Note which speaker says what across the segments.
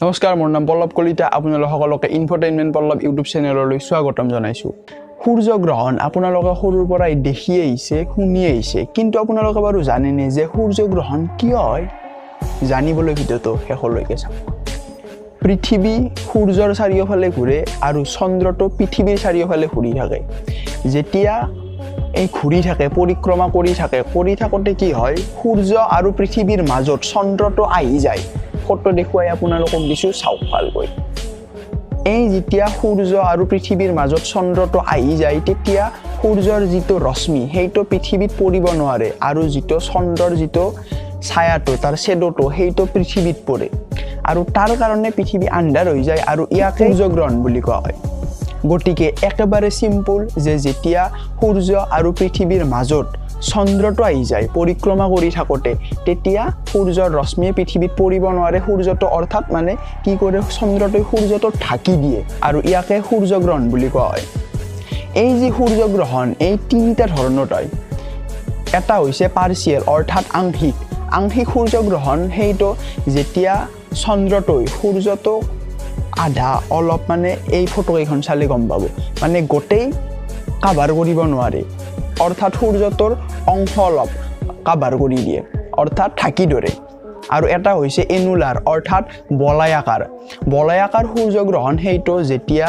Speaker 1: নমস্কাৰ, মোৰ নাম পল্লৱ কলিতা। আপোনালোক সকলোকে ইনফৰটেইনমেণ্ট পল্লৱ ইউটিউব চেনেললৈ স্বাগতম জনাইছোঁ। সূৰ্যগ্ৰহণ আপোনালোকে সৰুৰ পৰাই দেখি আহিছে, শুনি আহিছে, কিন্তু আপোনালোকে বাৰু জানেনে যে সূৰ্যগ্ৰহণ কিয় হয়? জানিবলৈ ভিডিঅ'টো শেষলৈকে চাওক। পৃথিৱী সূৰ্যৰ চাৰিওফালে ঘূৰে আৰু চন্দ্ৰটো পৃথিৱীৰ চাৰিওফালে ঘূৰি থাকে। যেতিয়া এই ঘূৰি থাকে, পৰিক্ৰমা কৰি থাকোঁতে কি হয়, সূৰ্য আৰু পৃথিৱীৰ মাজত চন্দ্ৰটো আহি যায়। ফটো দেখুৱাই আপোনালোকক দিছোঁ, চাওক ভালকৈ। এই যেতিয়া সূৰ্য আৰু পৃথিৱীৰ মাজত চন্দ্ৰটো আহি যায়, তেতিয়া সূৰ্যৰ যিটো ৰশ্মি সেইটো পৃথিৱীত পৰিব নোৱাৰে আৰু যিটো চন্দ্ৰৰ যিটো ছায়াটো, তাৰ শ্বেডোটো সেইটো পৃথিৱীত পৰে আৰু তাৰ কাৰণে পৃথিৱী আন্ধাৰ হৈ যায় আৰু ইয়াক সূৰ্যগ্ৰহণ বুলি কোৱা হয়। গতিকে একেবাৰে চিম্পুল যে যেতিয়া সূৰ্য আৰু পৃথিৱীৰ মাজত চন্দ্ৰটো আহি যায় পৰিক্ৰমা কৰি থাকোঁতে, তেতিয়া সূৰ্যৰ ৰশ্মিয়ে পৃথিৱীত পৰিব নোৱাৰে। সূৰ্যটো অৰ্থাৎ মানে কি কৰে, চন্দ্ৰটোৱে সূৰ্যটো ঢাকি দিয়ে আৰু ইয়াকে সূৰ্যগ্ৰহণ বুলি কোৱা হয়। এই যি সূৰ্যগ্ৰহণ এই তিনিটা ধৰণৰ হয়। এটা হৈছে পাৰ্চিয়েল অৰ্থাৎ আংশিক সূৰ্যগ্ৰহণ। সেইটো যেতিয়া চন্দ্ৰটোৱে সূৰ্যটো আধা অলপ মানে এই ফটোকেইখন চালে গম পাব, মানে গোটেই কাভাৰ কৰিব নোৱাৰে, অৰ্থাৎ সূৰ্যটোৰ অংশ অলপ কাভাৰ কৰি দিয়ে, অৰ্থাৎ ঢাকি ধৰে। আৰু এটা হৈছে এনুলাৰ অৰ্থাৎ বলায়াকাৰ সূৰ্যগ্ৰহণ। সেইটো যেতিয়া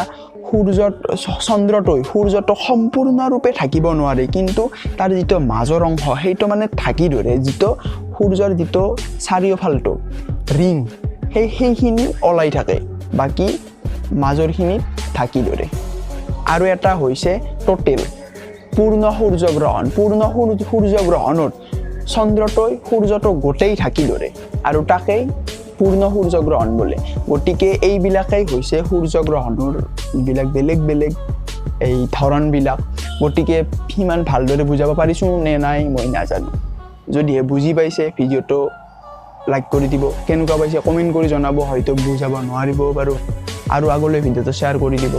Speaker 1: সূৰ্যটো সম্পূৰ্ণৰূপে ঢাকিব নোৱাৰে, কিন্তু তাৰ যিটো মাজৰ অংশ সেইটো মানে ঢাকি ধৰে, যিটো সূৰ্যৰ যিটো চাৰিওফালটো ৰিং সেইখিনি ওলাই থাকে, বাকী মাজৰখিনিত ঢাকি ধৰে। আৰু এটা হৈছে টোটেল পূৰ্ণ সূৰ্যগ্ৰহণত সূৰ্যটো গোটেই ঢাকি ধৰে আৰু তাকেই পূৰ্ণ সূৰ্যগ্ৰহণ বোলে। গতিকে এইবিলাকেই হৈছে সূৰ্যগ্ৰহণৰ বেলেগ বেলেগ এই ধৰণবিলাক। গতিকে সিমান ভালদৰে বুজাব পাৰিছোঁ নে নাই মই নাজানো। যদিহে বুজি পাইছে ভিডিঅ'টো লাইক কৰি দিব, কেনেকুৱা পাইছে কমেণ্ট কৰি জনাব। হয়তো বুজাব নোৱাৰিব বাৰু, আৰু আগলৈ ভিডিঅ'টো শ্বেয়াৰ কৰি দিব।